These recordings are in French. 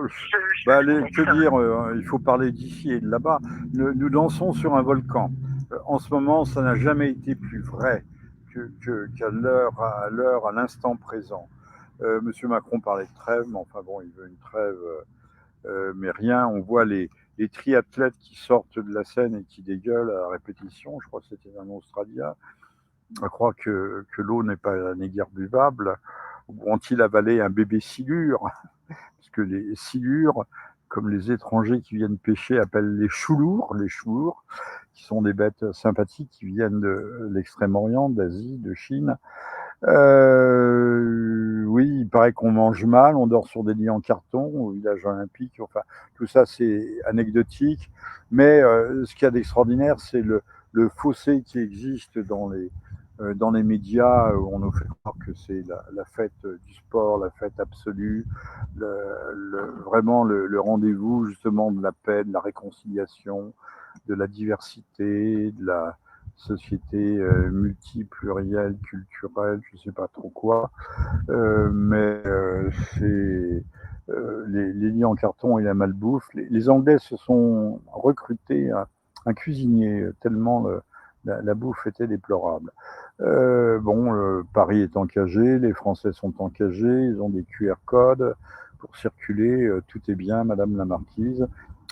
Que dire, il faut parler d'ici et de là-bas. Nous dansons sur un volcan. En ce moment, ça n'a jamais été plus vrai qu'à l'heure, à l'instant présent. Monsieur Macron parlait de trêve, mais enfin bon, il veut une trêve, mais rien. On voit les triathlètes qui sortent de la scène et qui dégueulent à répétition. Je crois que c'était un Australien. À croire que l'eau n'est guère buvable. Ont-ils avalé un bébé silure? Parce que les silures, comme les étrangers qui viennent pêcher appellent les choulours, qui sont des bêtes sympathiques qui viennent de l'Extrême-Orient, d'Asie, de Chine. Oui, il paraît qu'on mange mal, on dort sur des lits en carton au village olympique. Enfin, tout ça, c'est anecdotique. Mais ce qu'il y a d'extraordinaire, c'est le fossé qui existe dans les médias où on nous fait croire que c'est la fête du sport, la fête absolue, vraiment le rendez-vous justement de la paix, de la réconciliation, de la diversité, de la société multiplurielle, culturelle, je ne sais pas trop quoi. Mais c'est les lits en carton et la malbouffe. Les Anglais se sont recrutés un cuisinier tellement la bouffe était déplorable. Paris est encagé, les Français sont encagés, ils ont des QR codes pour circuler, tout est bien, Madame la Marquise.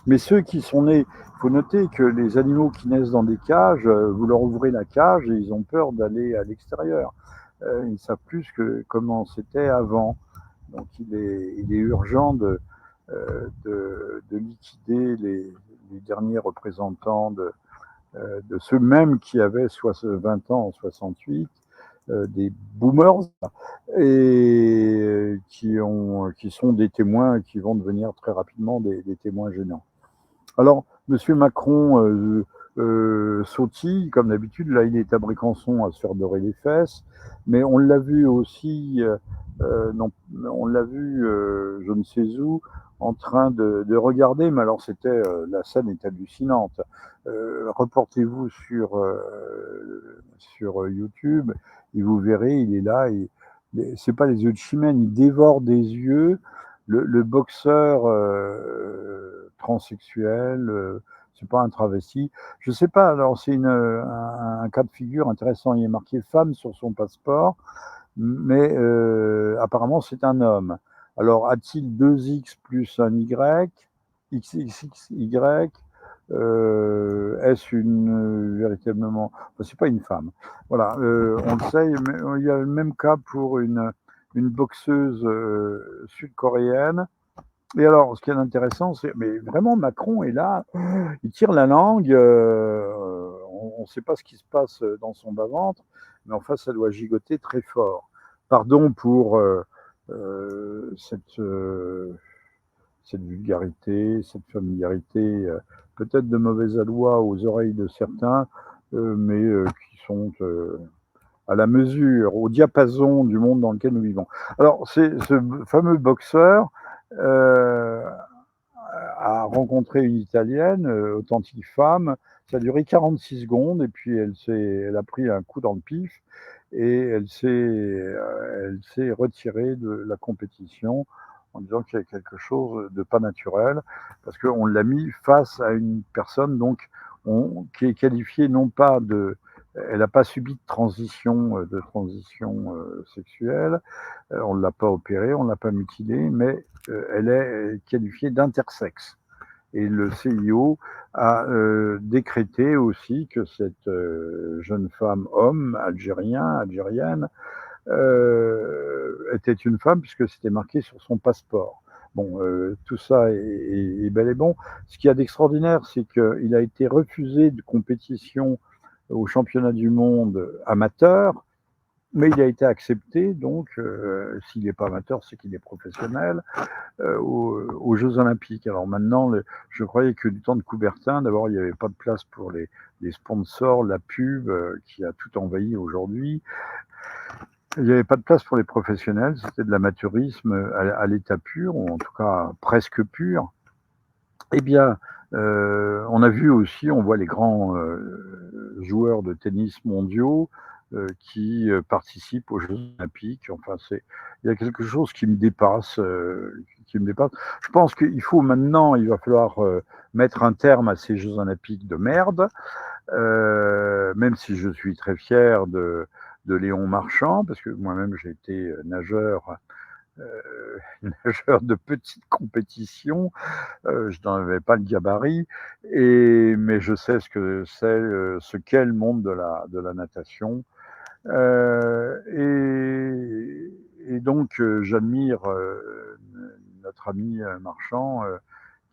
Mais ceux qui sont nés, il faut noter que les animaux qui naissent dans des cages, vous leur ouvrez la cage et ils ont peur d'aller à l'extérieur. Ils ne savent plus comment c'était avant. Donc il est urgent de liquider les derniers représentants de ceux mêmes qui avaient 20 ans en 68, des boomers, et qui sont des témoins qui vont devenir très rapidement des témoins gênants. Alors, Monsieur Macron sautille, comme d'habitude, là il est à Brécançon à se faire dorer les fesses, mais on l'a vu aussi, non, on l'a vu je ne sais où, en train de regarder, mais alors la scène est hallucinante. Reportez-vous sur YouTube et vous verrez, il est là, c'est pas les yeux de chimène, il dévore des yeux. Le boxeur transsexuel, c'est pas un travesti. Je sais pas, alors c'est un cas de figure intéressant. Il est marqué femme sur son passeport, mais apparemment c'est un homme. Alors a-t-il deux X plus un Y, XXXY, est-ce véritablement, enfin, c'est pas une femme. Voilà, on le sait, mais il y a le même cas pour une boxeuse sud-coréenne. Et alors, ce qui est intéressant, c'est, mais vraiment, Macron est là, il tire la langue, on ne sait pas ce qui se passe dans son bas-ventre, mais enfin, ça doit gigoter très fort. Pardon pour cette vulgarité, cette familiarité, peut-être de mauvais aloi aux oreilles de certains, mais qui sont à la mesure, au diapason du monde dans lequel nous vivons. Alors, c'est ce fameux boxeur euh, a rencontré une Italienne, authentique femme. Ça a duré 46 secondes et puis elle a pris un coup dans le pif et elle s'est retirée de la compétition en disant qu'il y a quelque chose de pas naturel parce qu'on l'a mis face à une personne donc qui est qualifiée non pas elle n'a pas subi de transition sexuelle, on ne l'a pas opérée, on ne l'a pas mutilée, mais elle est qualifiée d'intersexe. Et le CIO a décrété aussi que cette jeune femme, homme, algérienne, était une femme puisque c'était marqué sur son passeport. Bon, tout ça est bel et bon. Ce qu'il y a d'extraordinaire, c'est qu'il a été refusé de compétition au championnat du monde amateur, mais il a été accepté, donc s'il n'est pas amateur, c'est qu'il est professionnel, aux Jeux Olympiques. Alors maintenant, je croyais que du temps de Coubertin, d'abord, il n'y avait pas de place pour les sponsors, la pub qui a tout envahi aujourd'hui. Il n'y avait pas de place pour les professionnels, c'était de l'amateurisme à l'état pur, ou en tout cas presque pur. Eh bien, on a vu aussi, on voit les grands joueurs de tennis mondiaux qui participent aux Jeux olympiques. Enfin, il y a quelque chose qui me dépasse, qui me dépasse. Je pense qu'il faut maintenant, il va falloir mettre un terme à ces Jeux olympiques de merde, même si je suis très fier de Léon Marchand, parce que moi-même j'ai été nageur, nageur de petite compétition. Je n'avais pas le gabarit, mais je sais ce que c'est, ce qu'est le monde de la natation. Et donc, j'admire notre ami Marchand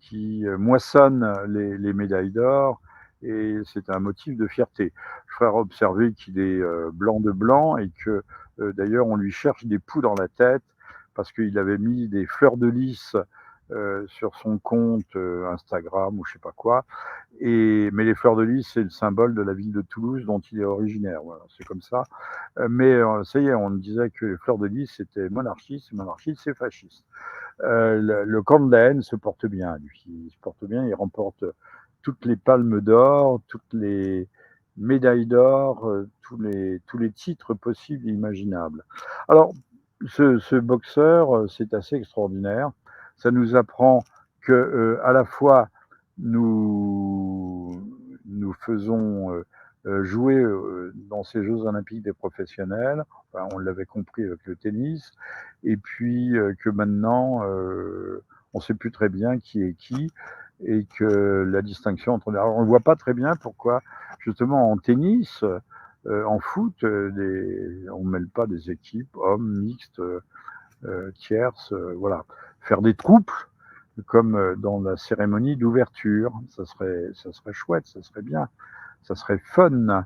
qui moissonne les médailles d'or, et c'est un motif de fierté. Je ferai observer qu'il est blanc de blanc, et que d'ailleurs on lui cherche des poux dans la tête parce qu'il avait mis des fleurs de lys sur son compte Instagram ou je sais pas quoi. Mais les fleurs de lys, c'est le symbole de la ville de Toulouse dont il est originaire. Voilà, c'est comme ça. Mais ça y est, on disait que les fleurs de lys c'était monarchiste, monarchiste c'est fasciste. Le camp de la haine se porte bien, lui. Il se porte bien, il remporte toutes les palmes d'or, toutes les médailles d'or, tous les titres possibles et imaginables. Alors, ce boxeur, c'est assez extraordinaire. Ça nous apprend que, à la fois, nous faisons jouer dans ces Jeux olympiques des professionnels. Enfin, on l'avait compris avec le tennis, et puis que maintenant on ne sait plus très bien qui est qui, et que la distinction entre... Alors, on ne voit pas très bien pourquoi justement en tennis, en foot, on ne mêle pas des équipes hommes, mixtes, tierces, voilà. Faire des troupes comme dans la cérémonie d'ouverture, ça serait chouette, ça serait bien, ça serait fun.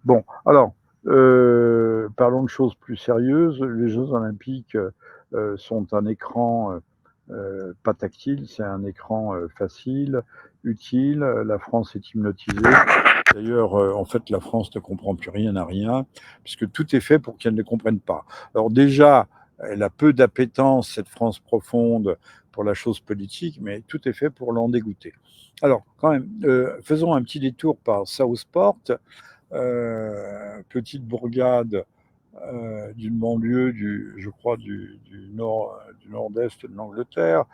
Bon, alors, parlons de choses plus sérieuses. Les Jeux olympiques sont un écran pas tactile, c'est un écran facile, utile. La France est hypnotisée. D'ailleurs, en fait, la France ne comprend plus rien à rien, puisque tout est fait pour qu'elle ne comprenne pas. Alors déjà, elle a peu d'appétence, cette France profonde, pour la chose politique, mais tout est fait pour l'en dégoûter. Alors, quand même, faisons un petit détour par Southport, petite bourgade d'une banlieue, je crois, du nord-est de l'Angleterre,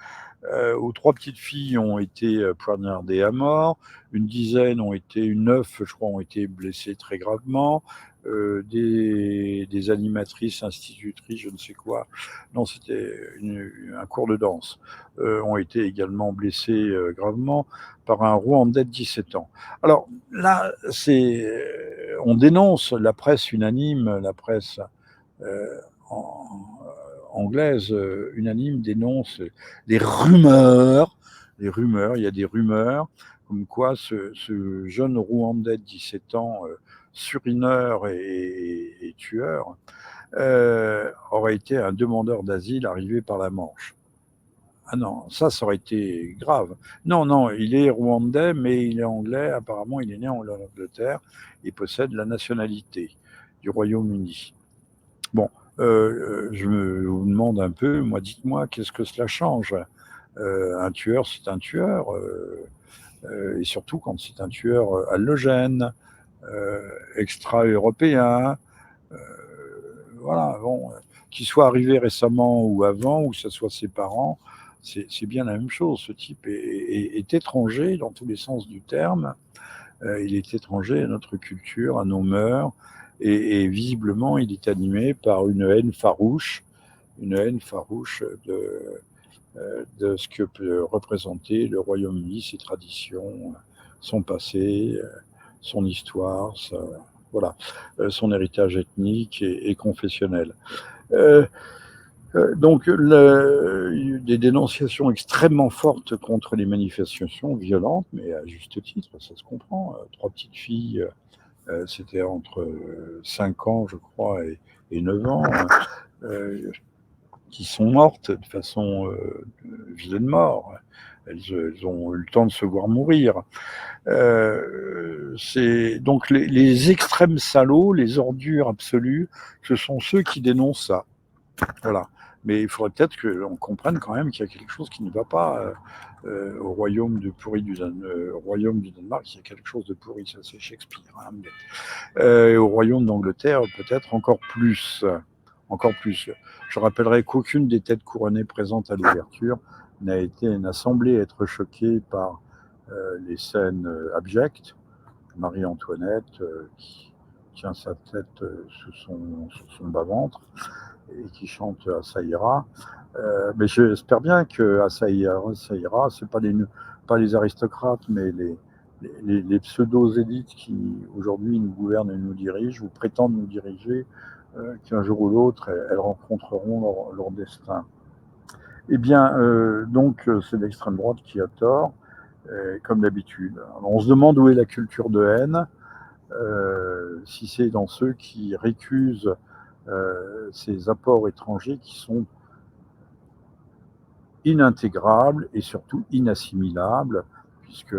où 3 petites filles ont été poignardées à mort, une dizaine une 9, je crois, ont été blessées très gravement, des animatrices, institutrices, je ne sais quoi, non, c'était un cours de danse, ont été également blessées gravement par un Rwandais de 17 ans. Alors là, on dénonce, la presse unanime, la presse euh, en, anglaise unanime dénonce les rumeurs, il y a des rumeurs comme quoi ce jeune Rwandais de 17 ans, surineur et tueur, aurait été un demandeur d'asile arrivé par la Manche. Ah non, ça aurait été grave. Non, non, il est rwandais, mais il est anglais. Apparemment, il est né en Angleterre et possède la nationalité du Royaume-Uni. Bon, je vous demande un peu, moi, dites-moi, qu'est-ce que cela change? Un tueur, c'est un tueur, et surtout quand c'est un tueur allogène, extra-européen, euh, voilà, bon, qu'il soit arrivé récemment ou avant, ou que ce soit ses parents, c'est bien la même chose. Ce type est étranger dans tous les sens du terme. Il est étranger à notre culture, à nos mœurs, et visiblement, il est animé par une haine farouche de ce que peut représenter le Royaume-Uni, ses traditions, son passé, son histoire, voilà, son héritage ethnique et confessionnel. Euh, donc, des dénonciations extrêmement fortes contre les manifestations violentes, mais à juste titre, ça se comprend. 3 petites filles, c'était entre 5 ans, je crois, et 9 ans, qui sont mortes de façon vilaine mort. Elles ont eu le temps de se voir mourir. C'est donc les extrêmes salauds, les ordures absolues, ce sont ceux qui dénoncent ça. Voilà. Mais il faudrait peut-être qu'on comprenne quand même qu'il y a quelque chose qui ne va pas au royaume du Danemark, il y a quelque chose de pourri, ça c'est Shakespeare. Hein, et au royaume d'Angleterre, peut-être encore plus. Encore plus. Je rappellerai qu'aucune des têtes couronnées présentes à l'ouverture n'a semblé être choquée par les scènes abjectes. Marie-Antoinette qui tient sa tête sous son bas-ventre et qui chante à ça ira. Mais j'espère bien que à ça ira, c'est pas les aristocrates, mais les pseudo-élites qui aujourd'hui nous gouvernent et nous dirigent ou prétendent nous diriger, qu'un jour ou l'autre elles rencontreront leur destin. Eh bien, donc c'est l'extrême droite qui a tort, comme d'habitude. On se demande où est la culture de haine. Si c'est dans ceux qui récusent ces apports étrangers qui sont inintégrables et surtout inassimilables, puisque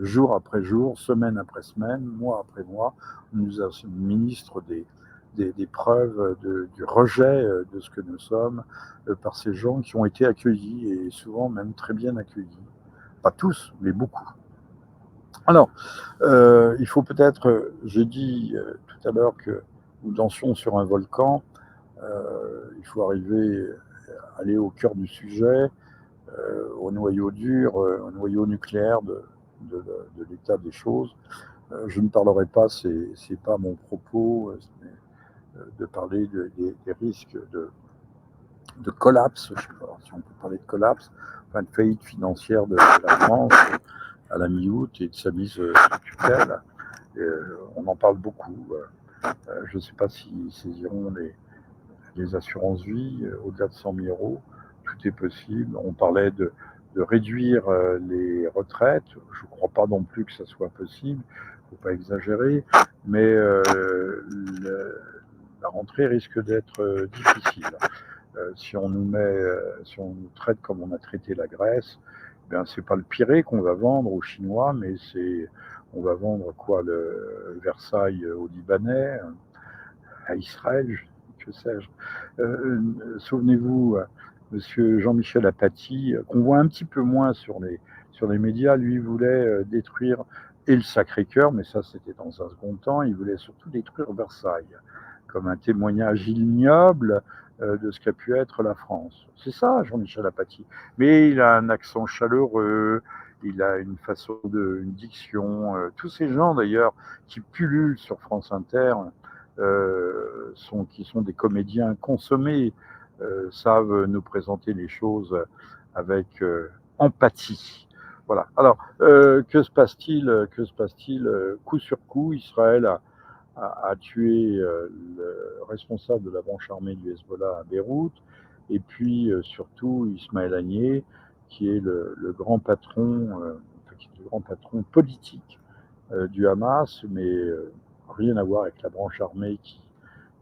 jour après jour, semaine après semaine, mois après mois, on nous administre des preuves du rejet de ce que nous sommes par ces gens qui ont été accueillis et souvent même très bien accueillis. Pas tous, mais beaucoup. Alors, il faut peut-être, j'ai dit tout à l'heure que nous dansions sur un volcan, il faut arriver à aller au cœur du sujet, au noyau dur, au noyau nucléaire de, de l'état des choses. Je ne parlerai pas, c'est pas mon propos, de parler des risques de collapse, je ne sais pas si on peut parler de collapse, enfin de faillite financière de la France à la mi-août et de sa mise sous tutelle. On en parle beaucoup. Je ne sais pas s'ils saisiront les assurances vie au-delà de 100 000 euros. Tout est possible. On parlait de réduire les retraites. Je ne crois pas non plus que ça soit possible. Il ne faut pas exagérer. Mais la rentrée risque d'être difficile. Si on si on nous traite comme on a traité la Grèce, ben c'est pas le Pirée qu'on va vendre aux Chinois, mais on va vendre quoi, le Versailles aux Libanais, à Israël, que sais-je. Souvenez-vous, Monsieur Jean-Michel Apathy, qu'on voit un petit peu moins sur les médias, lui voulait détruire et le Sacré-Cœur, mais ça c'était dans un second temps, il voulait surtout détruire Versailles, comme un témoignage ignoble de ce qu'a pu être la France. C'est ça, Jean-Michel Apathy. Mais il a un accent chaleureux, il a une façon une diction. Tous ces gens d'ailleurs qui pullulent sur France Inter, qui sont des comédiens consommés, savent nous présenter les choses avec empathie. Voilà. Alors, que se passe-t-il? Que se passe-t-il? Coup sur coup, Israël a tué le responsable de la branche armée du Hezbollah à Beyrouth, et puis surtout Ismaël Haniyeh, qui est le grand patron, qui est le grand patron politique du Hamas, mais rien à voir avec la branche armée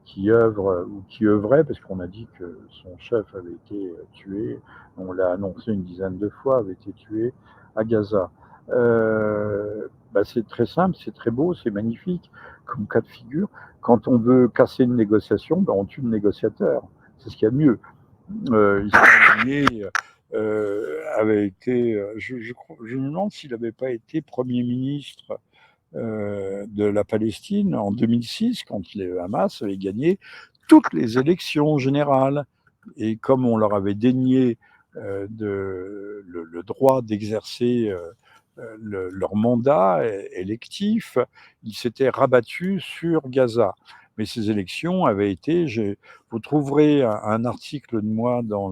qui œuvre ou qui œuvrait, parce qu'on a dit que son chef avait été tué, on l'a annoncé une dizaine de fois, avait été tué à Gaza. C'est très simple, c'est très beau, c'est magnifique comme cas de figure. Quand on veut casser une négociation, on tue le négociateur. C'est ce qu'il y a de mieux. Ismaël avait été, je me demande s'il n'avait pas été Premier ministre de la Palestine en 2006, quand le Hamas avait gagné toutes les élections générales. Et comme on leur avait dénié le droit d'exercer leur mandat électif, ils s'étaient rabattus sur Gaza. Mais ces élections avaient été, vous trouverez un article de moi dans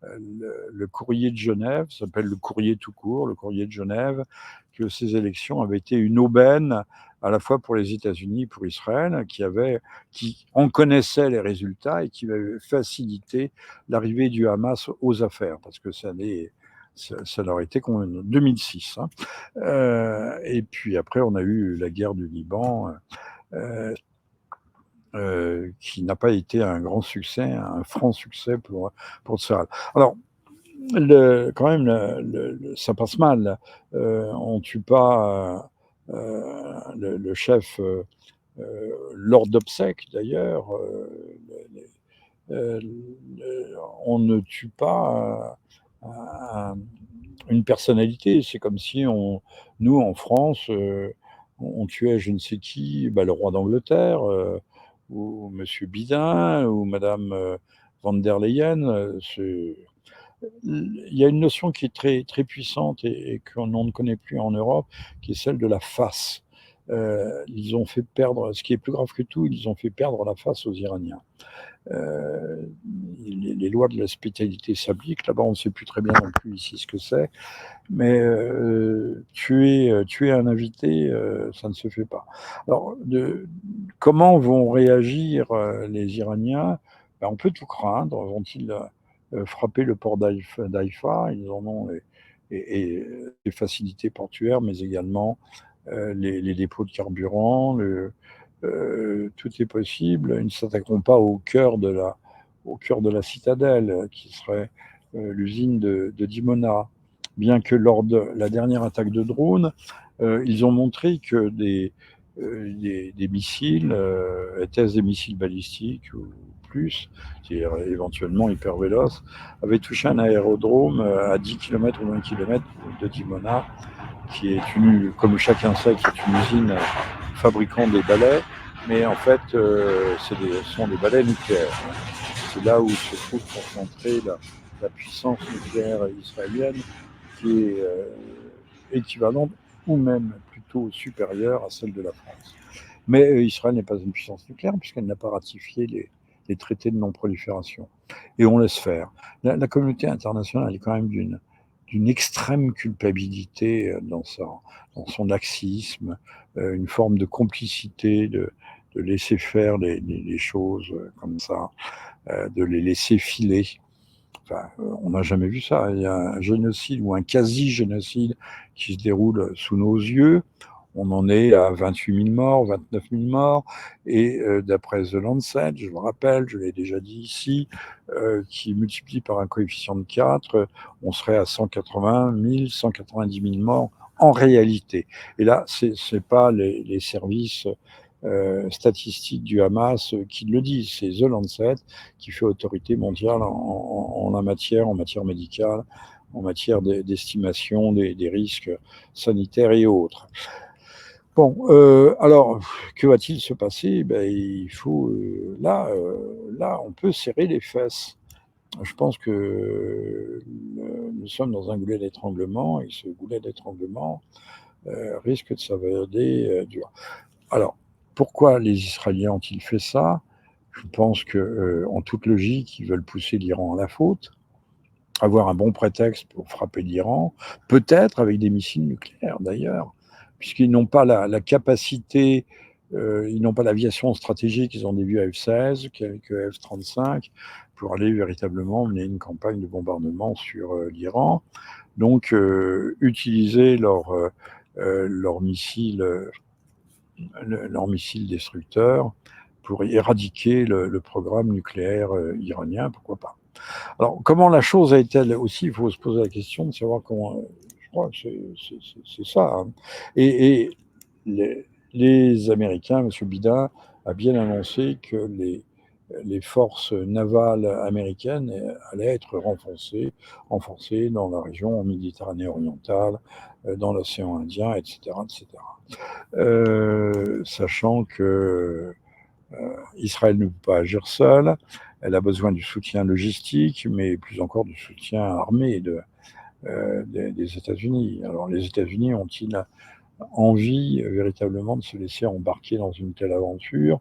le courrier de Genève, ça s'appelle le courrier tout court, le courrier de Genève, que ces élections avaient été une aubaine à la fois pour les États-Unis et pour Israël, qui en connaissaient les résultats et qui avaient facilité l'arrivée du Hamas aux affaires, parce que ça leur était en 2006. Hein. Et puis après, on a eu la guerre du Liban, qui n'a pas été un grand succès, un franc succès pour Tsahal. Alors, quand même, ça passe mal. On tue pas le chef lors d'obsèques, d'ailleurs. euh, on ne tue pas une personnalité. C'est comme si nous, en France, on tuait je ne sais qui, bah, le roi d'Angleterre, ou Monsieur Bidin, ou Madame van der Leyen. Il y a une notion qui est très, très puissante et qu'on ne connaît plus en Europe, qui est celle de la face. Ils ont fait perdre, ce qui est plus grave que tout, ils ont fait perdre la face aux Iraniens. Euh, les lois de l'hospitalité s'appliquent. Là-bas, on ne sait plus très bien non plus ici ce que c'est. Mais tuer un invité, ça ne se fait pas. Alors, comment vont réagir les Iraniens? Ben, on peut tout craindre. Vont-ils frapper le port d'Haïfa? Ils en ont les facilités portuaires, mais également les dépôts de carburant. Tout est possible. Ils ne s'attaqueront pas au cœur de la citadelle, qui serait l'usine de Dimona. Bien que lors de la dernière attaque de drone, ils ont montré que des missiles, étaient des missiles balistiques ou plus, c'est-à-dire éventuellement hyper véloces, avaient touché un aérodrome à 10 km ou 20 km de Dimona, qui est comme chacun sait, qui est une usine fabriquant des balais, mais en fait, ce sont des balais nucléaires. C'est là où se trouve concentrée la puissance nucléaire israélienne, qui est équivalente ou même plutôt supérieure à celle de la France. Mais Israël n'est pas une puissance nucléaire puisqu'elle n'a pas ratifié les traités de non-prolifération. Et on laisse faire. La communauté internationale est quand même d'une extrême culpabilité dans son laxisme, une forme de complicité, de laisser faire les choses comme ça, de les laisser filer. Enfin, on n'a jamais vu ça. Il y a un génocide ou un quasi-génocide qui se déroule sous nos yeux. On en est à 28 000 morts, 29 000 morts. Et d'après The Lancet, je vous rappelle, je l'ai déjà dit ici, qui multiplie par un coefficient de 4, on serait à 180 000, 190 000 morts en réalité. Et là, ce n'est pas les services statistiques du Hamas qui le disent, c'est The Lancet qui fait autorité mondiale en la matière, en matière médicale, en matière d'estimation des risques sanitaires et autres. Bon, alors, que va-t-il se passer? Ben, il faut, là, on peut serrer les fesses. Je pense que nous sommes dans un goulet d'étranglement et ce goulet d'étranglement risque de s'avérer dur. Alors, pourquoi les Israéliens ont-ils fait ça? Je pense qu'en toute logique, ils veulent pousser l'Iran à la faute, avoir un bon prétexte pour frapper l'Iran, peut-être avec des missiles nucléaires d'ailleurs, puisqu'ils n'ont pas la capacité, ils n'ont pas l'aviation stratégique, ils ont des vieux F-16, quelques F-35, pour aller véritablement mener une campagne de bombardement sur l'Iran. Donc, utiliser leurs missiles destructeurs pour éradiquer le programme nucléaire iranien, pourquoi pas. Alors, comment la chose a été aussi, il faut se poser la question de savoir comment. Je crois que c'est ça. Hein. Et les Américains, M. Biden a bien annoncé que les forces navales américaines allaient être renforcées dans la région Méditerranée orientale, dans l'océan Indien, etc. etc. Sachant que Israël ne peut pas agir seul, elle a besoin du soutien logistique, mais plus encore du soutien armé des États-Unis. Alors les États-Unis ont-ils envie véritablement de se laisser embarquer dans une telle aventure?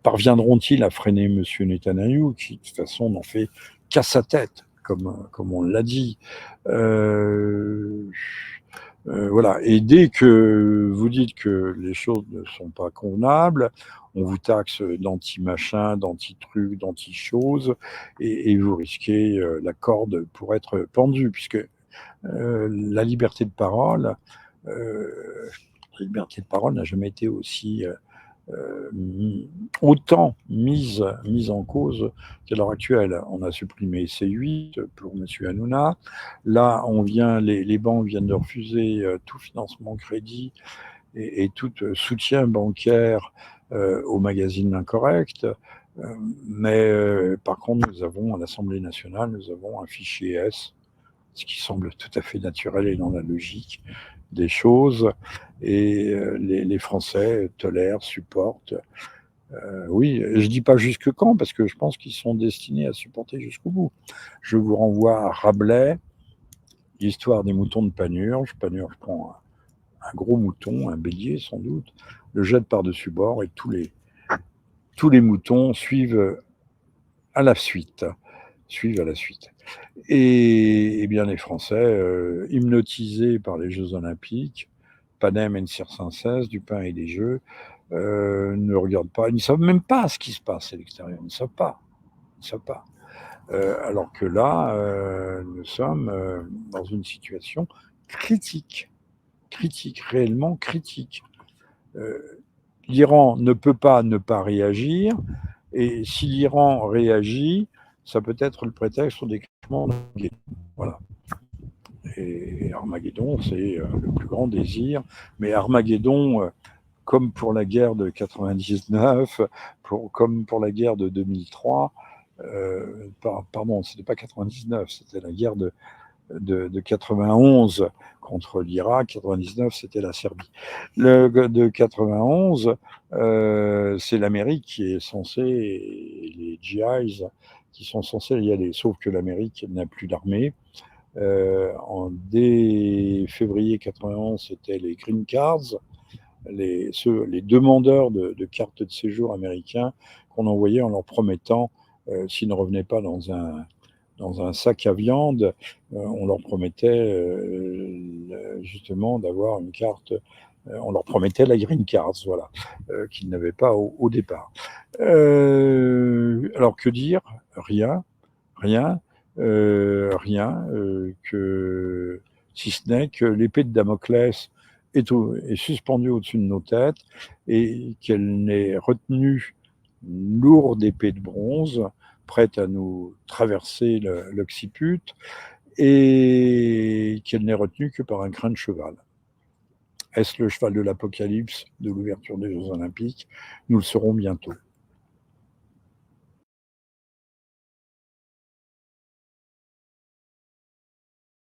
Parviendront-ils à freiner M. Netanyahou, qui de toute façon n'en fait qu'à sa tête, comme on l'a dit? Voilà. Et dès que vous dites que les choses ne sont pas convenables, on vous taxe d'anti-machin, d'anti-truc, d'anti-chose, et vous risquez la corde pour être pendu, puisque la liberté de parole, n'a jamais été aussi autant mise en cause qu'à l'heure actuelle. On a supprimé C8 pour M. Hanouna. Là, les banques viennent de refuser tout financement crédit et tout soutien bancaire aux magazines incorrects. Mais par contre, nous avons à l'Assemblée nationale, nous avons un fichier S, ce qui semble tout à fait naturel et dans la logique des choses. Et les Français tolèrent, supportent. Oui, je dis pas jusque quand, parce que je pense qu'ils sont destinés à supporter jusqu'au bout. Je vous renvoie à Rabelais, l'histoire des moutons de Panurge. Panurge prend un gros mouton, un bélier sans doute, le jette par-dessus bord et tous les moutons suivent à la suite. Suivent à la suite. Et bien les Français, hypnotisés par les Jeux Olympiques, Panem et Circenses, du pain et des jeux, ne regardent pas, ils ne savent même pas ce qui se passe à l'extérieur, ils ne savent pas. Ils ne savent pas. Alors que là, nous sommes dans une situation critique, réellement critique. L'Iran ne peut pas ne pas réagir, et si l'Iran réagit, ça peut être le prétexte au déclenchement d'Armageddon. Voilà. Et Armageddon, c'est le plus grand désir. Mais Armageddon, comme pour la guerre de 99, comme pour la guerre de 2003, pardon, c'était pas 99, c'était la guerre de 91 contre l'Irak, 99 c'était la Serbie. De 91, c'est l'Amérique qui est censée, les GIs qui sont censés y aller, sauf que l'Amérique n'a plus d'armée. Dès février 91, c'était les green cards, les demandeurs de cartes de séjour américains qu'on envoyait en leur promettant, s'ils ne revenaient pas dans un sac à viande, on leur promettait justement d'avoir une carte, on leur promettait la green card, voilà, qu'ils n'avaient pas au départ. Alors que dire? Rien, rien, rien, que si ce n'est que l'épée de Damoclès est suspendue au-dessus de nos têtes et qu'elle n'est retenue, une lourde épée de bronze, prête à nous traverser l'occiput, et qu'elle n'est retenue que par un crin de cheval. Est-ce le cheval de l'Apocalypse, de l'ouverture des Jeux Olympiques? Nous le saurons bientôt.